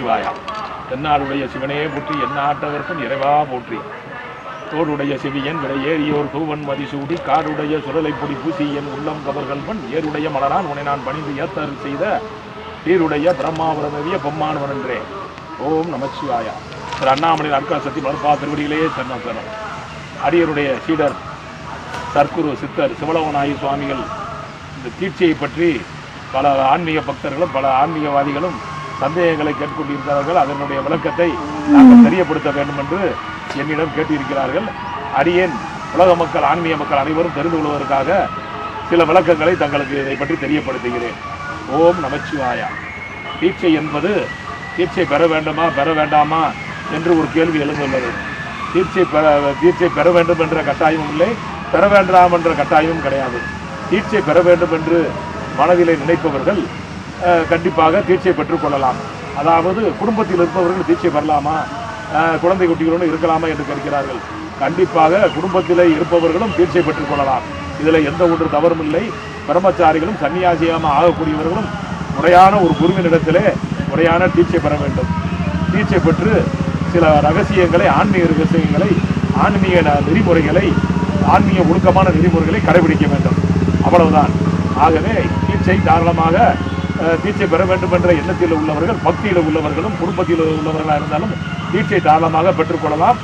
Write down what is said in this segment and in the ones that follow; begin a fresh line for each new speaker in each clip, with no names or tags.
நமச்சிவாயா. தென்னாடுடைய சிவனே போற்றி, எந்நாட்டவர்க்கும் இறைவா போற்றி. தோடுடைய செவியன் விடை ஏறியோர் தூவன் மதிசூடி காடுடைய சுரலை பொடி பூசி என் உள்ளம் கவர்கள்வன் ஏருடைய மலரான் உன்னை நான் பணிந்து ஏத்தருள் செய்த தீருடைய பிரம்மாவரவிய பொம்மானவன் என்றே. ஓம் நமச்சிவாயா. திரு அண்ணாமலை அர்க்காசக்தி மறுப்பா திருவடிகளே சரணம் சரணம். அடியருடைய சீடர் சர்க்குரு சித்தர் சிவலோகநாயகி சுவாமிகள் இந்த தீட்சையை பற்றி பல ஆன்மீக பக்தர்களும் பல ஆன்மீகவாதிகளும் சந்தேகங்களை கேட்டுக்கொண்டிருக்கிறார்கள். அதனுடைய விளக்கத்தை நாங்கள் தெரியப்படுத்த வேண்டும் என்று என்னிடம் கேட்டிருக்கிறார்கள். அடியேன் உலக மக்கள் ஆன்மீக மக்கள் அனைவரும் தெரிந்து கொள்வதற்காக சில விளக்கங்களை தங்களுக்கு இதை பற்றி தெரியப்படுத்துகிறேன். ஓம் நமச்சிவாயா. தீட்சை என்பது தீட்சை பெற வேண்டுமா பெற வேண்டாமா என்று ஒரு கேள்வி எழுந்துள்ளது. தீட்சை பெற வேண்டும் என்ற கட்டாயமும் இல்லை, பெற வேண்டாம் என்ற கட்டாயமும் கிடையாது. தீட்சை பெற வேண்டும் என்று மனதிலே நினைப்பவர்கள் கண்டிப்பாக தீட்சை பெற்றுக்கொள்ளலாம். அதாவது குடும்பத்தில் இருப்பவர்கள் தீட்சை பெறலாமா, குழந்தை குட்டிகளோடு இருக்கலாமா என்று கேட்கிறார்கள். கண்டிப்பாக குடும்பத்திலே இருப்பவர்களும் தீட்சை பெற்றுக்கொள்ளலாம். இதில் எந்த ஒன்று தவறும் இல்லை. பிரம்மச்சாரிகளும் சன்னியாசியாக ஆகக்கூடியவர்களும் முறையான ஒரு குருவினிடத்திலே முறையான தீட்சை பெற வேண்டும். தீட்சை பெற்று சில ரகசியங்களை, ஆன்மீக ரகசியங்களை, ஆன்மீக நெறிமுறைகளை, ஆன்மீக ஒழுக்கமான நெறிமுறைகளை கடைபிடிக்க வேண்டும். அவ்வளவுதான். ஆகவே தீட்சை தாராளமாக தீட்சை பெற வேண்டும் என்ற எண்ணத்தில் உள்ளவர்கள், பக்தியில் உள்ளவர்களும் குடும்பத்தில் உள்ளவர்களாக இருந்தாலும் தீட்சை தாராளமாக பெற்றுக்கொள்ளலாம்.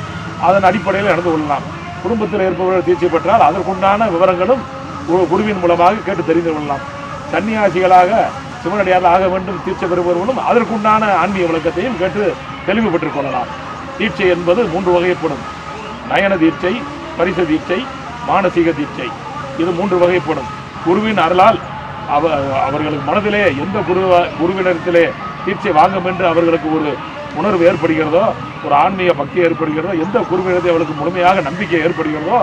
அதன் அடிப்படையில் நடந்து கொள்ளலாம். குடும்பத்தில் இருப்பவர்கள் தீட்சை பெற்றால் அதற்குண்டான விவரங்களும் குருவின் மூலமாக கேட்டு தெரிந்து கொள்ளலாம். சன்னியாசிகளாக சிவனடியார்கள் ஆக வேண்டும் தீட்சை பெறுபவர்களும் அதற்குண்டான ஆன்மீக விளக்கத்தையும் கேட்டு தெளிவு பெற்றுக் கொள்ளலாம். தீட்சை என்பது 3 வகைப்படும். நயன தீட்சை, பரிச தீட்சை, மானசீக தீட்சை. இது 3 வகைப்படும். குருவின் அருளால் அவர்களுக்கு மனதிலே எந்த குருவினத்திலே தீட்சை வாங்கும் என்று அவர்களுக்கு ஒரு உணர்வு ஏற்படுகிறதோ, ஒரு ஆன்மீக பக்தி ஏற்படுகிறதோ, எந்த குருவினத்தை அவர்களுக்கு முழுமையாக நம்பிக்கை ஏற்படுகிறதோ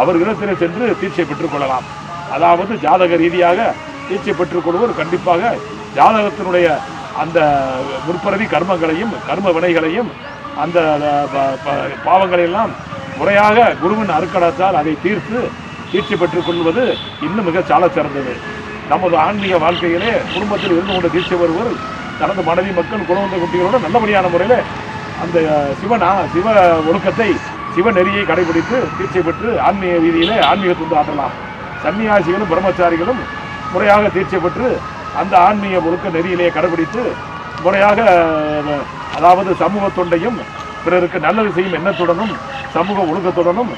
அவர்களிடத்திலே சென்று தீட்சை பெற்றுக்கொள்ளலாம். அதாவது ஜாதக ரீதியாக தீட்சை பெற்றுக்கொள்வோர் கண்டிப்பாக ஜாதகத்தினுடைய அந்த முற்பிறவி கர்மங்களையும் கர்ம வினைகளையும் அந்த பாவங்களையெல்லாம் முறையாக குருவின் அருக்கடத்தால் அதை தீர்த்து தீட்சை பெற்றுக்கொள்வது இன்னும் மிக சால சிறந்தது. நமது ஆன்மீக வாழ்க்கையிலே குடும்பத்தில் இருந்து கொண்ட தீட்சை வருவோர் தனது மனைவி மக்கள் குழந்தை குட்டிகளோடு நல்லபடியான முறையில் அந்த சிவ ஒழுக்கத்தை சிவ நெறியை கடைபிடித்து தீட்சை பெற்று ஆன்மீக ரீதியிலே ஆன்மீகத்துண்டு ஆற்றலாம். சன்னியாசிகளும் பிரம்மச்சாரிகளும் முறையாக தீட்சை பெற்று அந்த ஆன்மீக ஒழுக்க நெறியிலேயே கடைபிடித்து முறையாக அதாவது சமூக தொண்டையும் பிறருக்கு நல்லது செய்யும் எண்ணத்துடனும் சமூக ஒழுக்கத்துடனும்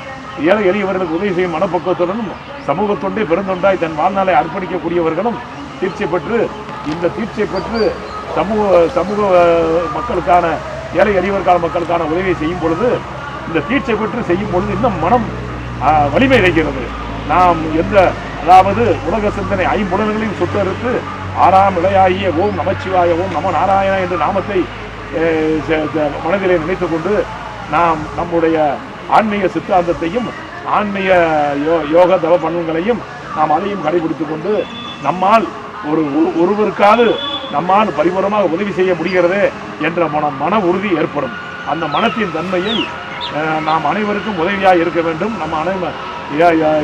ஏழை எளியவர்களுக்கு உதவி செய்யும் மனப்பக்குவத்துடனும் சமூக தொண்டை பெருந்தொண்டாய் தன் வாழ்நாளை அர்ப்பணிக்கக்கூடியவர்களும் தீட்சை பெற்று இந்த தீட்சை பெற்று சமூக மக்களுக்கான ஏழை எளியவர்கால மக்களுக்கான உதவியை செய்யும் பொழுது இந்த தீட்சை பெற்று செய்யும் பொழுது இன்னும் மனம் வலிமை கிடைக்கிறது. நாம் அதாவது உலக சிந்தனை 5 புலன்களையும் சுட்டறுத்து 6ஆம் இடையாகிய ஓம் நமச்சிவாய ஓம் நம நாராயணா என்ற நாமத்தை மனதிலே நினைத்து கொண்டு நாம் நம்முடைய ஆன்மீக சித்தாந்தத்தையும் ஆன்மீக யோக தவ பலன்களையும் நாம் அதையும் கடைபிடித்து கொண்டு நம்மால் ஒருவருக்காவது நம்மால் பரிபூர்ணமாக உதவி செய்ய முடிகிறதே என்ற மன உறுதி ஏற்படும். அந்த மனத்தின் தன்மையை நாம் அனைவருக்கும் உதவியாக இருக்க வேண்டும். நம்ம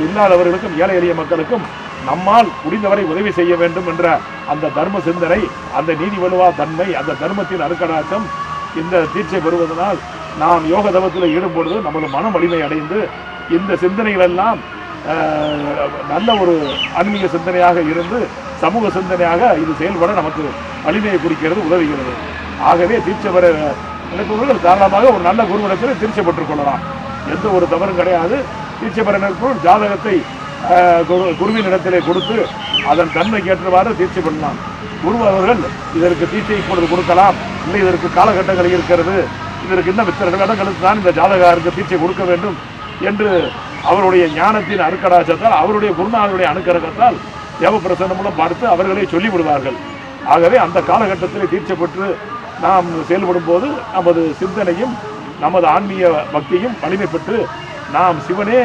இல்லாதவர்களுக்கும் ஏழை எளிய மக்களுக்கும் நம்மால் முடிந்தவரை உதவி செய்ய வேண்டும் என்ற அந்த தர்ம சிந்தனை, அந்த நீதி வலுவா தன்மை, அந்த தர்மத்தின் அருக்கடாக்கம் இந்த தீட்சை பெறுவதனால் நாம் யோக தவத்தில் ஈடுபடுவது நமது மன வலிமை அடைந்து இந்த சிந்தனைகள் எல்லாம் நல்ல ஒரு ஆன்மீக சிந்தனையாக இருந்து சமூக சிந்தனையாக இது செயல்பட நமக்கு வலிமையை குறிக்கிறது, உதவுகிறது. ஆகவே தீட்சை பெற நினைப்பவர்கள் தாராளமாக ஒரு நல்ல குருவிடத்தில் தீட்சை பெற்றுக் கொள்ளலாம். எந்த ஒரு தவறும் கிடையாது. தீட்சை பெற நினைப்பவர்கள் ஜாதகத்தை குருவின் இடத்திலே கொடுத்து அதன் தன்மைக்கு ஏற்றவாறு தீட்சை பண்ணலாம். குரு அவர்கள் இதற்கு தீட்சை இப்பொழுது கொடுக்கலாம், இல்லை இதற்கு காலகட்டங்கள் இருக்கிறது, இதற்கு இன்னும் இத்தனை இடங்களுக்கு தான் இந்த ஜாதகாருக்கு தீட்சை கொடுக்க வேண்டும் என்று அவருடைய ஞானத்தின் அருக்கடாச்சத்தால் அவருடைய குருநாதருடைய அனுக்கரகத்தால் தேவப்பிரசன்னம் மூலம் பார்த்து அவர்களே சொல்லிவிடுவார்கள். ஆகவே அந்த காலகட்டத்தில் தீட்சை பெற்று நாம் செயல்படும் போது நமது சிந்தனையும் நமது ஆன்மீக பக்தியும் வலிமை பெற்று நாம் சிவனே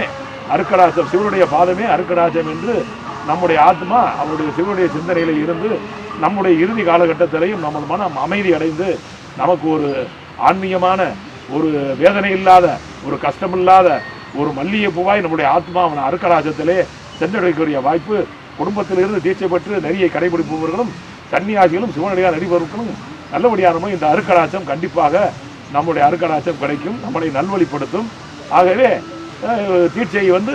அருக்கடாச்சம், சிவனுடைய பாதமே அருக்கடாச்சம் என்று நம்முடைய ஆத்மா அவருடைய சிவனுடைய சிந்தனையில் இருந்து நம்முடைய இறுதி காலகட்டத்திலையும் நமது மனம் அமைதி அடைந்து நமக்கு ஒரு ஆன்மீகமான ஒரு வேதனை இல்லாத ஒரு கஷ்டமில்லாத ஒரு மல்லிகை பூவாய் நம்முடைய ஆத்மா அவன் அருக்கடாச்சத்திலே சென்றடையக்கூடிய வாய்ப்பு குடும்பத்திலிருந்து தீட்சை பெற்று நெறியை கடைபிடிப்பவர்களும் சன்னியாசிகளும் சிவனடியார் நடிப்பவர்களும் நல்லபடியான இந்த அருக்கடாச்சம் கண்டிப்பாக நம்முடைய அருக்கடாச்சம் கிடைக்கும், நம்மளை நல்வழிப்படுத்தும். ஆகவே தீட்சை வந்து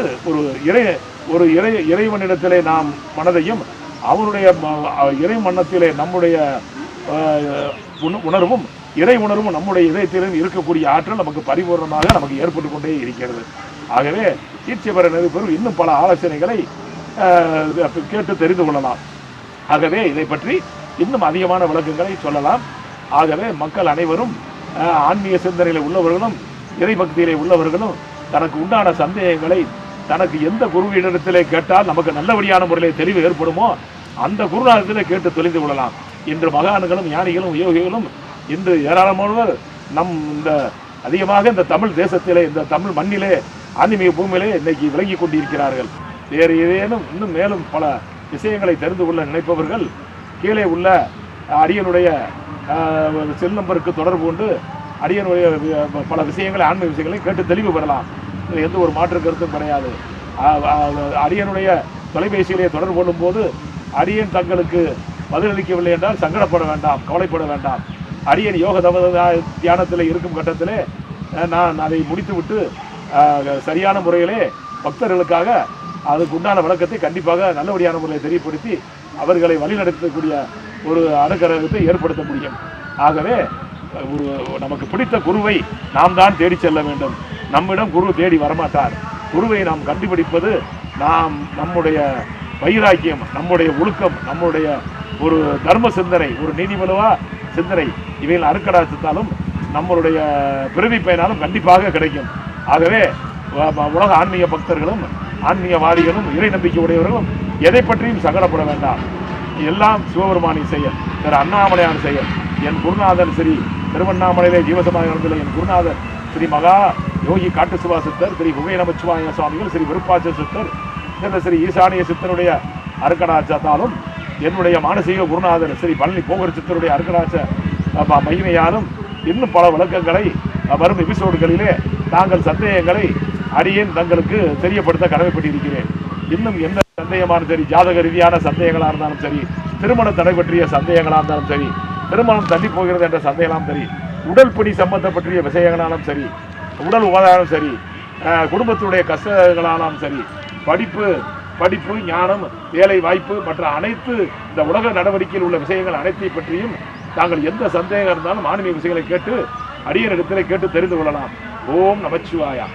ஒரு இறைவனிடத்திலே நாம் மனதையும் அவருடைய இறை மன்னத்திலே நம்முடைய உணர்வும் இறை உணர்வும் நம்முடைய இதயத்திலும் இருக்கக்கூடிய ஆற்றல் நமக்கு பரிபூர்ணமாக நமக்கு ஏற்பட்டு கொண்டே இருக்கிறது. ஆகவே தீட்சை பெற நினைப்பவர்கள் இன்னும் பல ஆலோசனைகளை கேட்டு தெரிந்து கொள்ளலாம். ஆகவே இதை பற்றி இன்னும் அதிகமான விளக்கங்களை சொல்லலாம். ஆகவே மக்கள் அனைவரும் ஆன்மீக சிந்தனையில் உள்ளவர்களும் இறை பக்தியிலே உள்ளவர்களும் தனக்கு உண்டான சந்தேகங்களை தனக்கு எந்த குருவிடத்திலே கேட்டால் நமக்கு நல்லபடியான முறையில் தெளிவு ஏற்படுமோ அந்த குருநாதத்திலே கேட்டு தெளிந்து கொள்ளலாம். இன்று மகான்களும் ஞானிகளும் யோகிகளும் இன்று ஏராளமானவர் இந்த அதிகமாக இந்த தமிழ் தேசத்திலே இந்த தமிழ் மண்ணிலே ஆன்மீக பூமியிலே இன்னைக்கு விளங்கி கொண்டிருக்கிறார்கள். வேறு ஏதேனும் இன்னும் மேலும் பல விஷயங்களை தெரிந்து கொள்ள நினைப்பவர்கள் கீழே உள்ள அடியனுடைய செல் நம்பருக்கு தொடர்பு கொண்டு அடியனுடைய பல விஷயங்களை ஆன்மீக விஷயங்களை கேட்டு தெளிவு பெறலாம். எந்த ஒரு மாற்று கருத்தும் கிடையாது. அடியனுடைய தொலைபேசியிலே தொடர்பு கொள்ளும் போது அடியன் தங்களுக்கு பதிலளிக்கவில்லை என்றால் சங்கடப்பட வேண்டாம், கவலைப்பட வேண்டாம். அடியன் யோக தியானத்தில் இருக்கும் கட்டத்திலே நான் அதை முடித்துவிட்டு சரியான முறையிலே பக்தர்களுக்காக அதுக்கு உண்டான விளக்கத்தை கண்டிப்பாக நல்லபடியான முறையில் தெரியப்படுத்தி அவர்களை வழிநடத்தக்கூடிய ஒரு அனுகிரகத்தை ஏற்படுத்த முடியும். ஆகவே நமக்கு பிடித்த குருவை நாம் தான் தேடி செல்ல வேண்டும். நம்மிடம் குரு தேடி வரமாட்டார். குருவை நாம் கண்டுபிடிப்பது நம்முடைய வைராக்கியம், நம்முடைய ஒழுக்கம், நம்முடைய ஒரு தர்ம சிந்தனை, ஒரு நீதிமலுவா சிந்தனை இவைகள் அருக்கடாச்சத்தாலும் நம்மளுடைய பிறவி பயனாலும் கண்டிப்பாக கிடைக்கும். ஆகவே உலக ஆன்மீக பக்தர்களும் ஆன்மீகவாதிகளும் இறை நம்பிக்கை உடையவர்களும் எதை பற்றியும் சங்கடப்பட வேண்டாம். எல்லாம் சிவபெருமானின் செயல், திரு அண்ணாமலையான செயல். என் குருநாதன் ஸ்ரீ திருவண்ணாமலையிலே ஜீவசமாக நடந்துள்ள என் குருநாதர் ஸ்ரீ மகா யோகி காட்டு சிவா சித்தர், ஸ்ரீ குகை நமச்சிவாய சுவாமிகள், ஸ்ரீ விருப்பாச்ச சித்தர், ஸ்ரீ ஈசானிய சித்தருடைய அருக்கடாச்சத்தாலும் என்னுடைய மானசீக குருநாதர் ஸ்ரீ பழனி போகர் சித்தருடைய அருக்கடாச்ச மகிமையாலும் இன்னும் பல விளக்கங்களை வரும் எபிசோடுகளிலே தாங்கள் சந்தேகங்களை அடியேன் தங்களுக்கு தெரியப்படுத்த கடமைப்பட்டிருக்கிறேன். இன்னும் எந்த சந்தேகமானும் சரி, ஜாதக ரீதியான சந்தேகங்களாக இருந்தாலும் சரி, திருமண தடை பற்றிய சந்தேகங்களாக இருந்தாலும் சரி, திருமணம் தள்ளி போகிறது என்ற சந்தேகங்களும் சரி, உடல் பிடி சம்பந்தப்பற்றிய விஷயங்களாலும் சரி, உடல் உபாதாரம் சரி, குடும்பத்துடைய கஷ்டங்களாலும் சரி, படிப்பு ஞானம், வேலை வாய்ப்பு மற்ற அனைத்து இந்த உலக நடவடிக்கையில் உள்ள விஷயங்கள் அனைத்தை பற்றியும் தாங்கள் எந்த சந்தேகம் இருந்தாலும் ஆன்மீக விஷயங்களை கேட்டு அடியனிடத்திலே கேட்டு தெரிந்து கொள்ளலாம். ஓம் நமச்சிவாயா.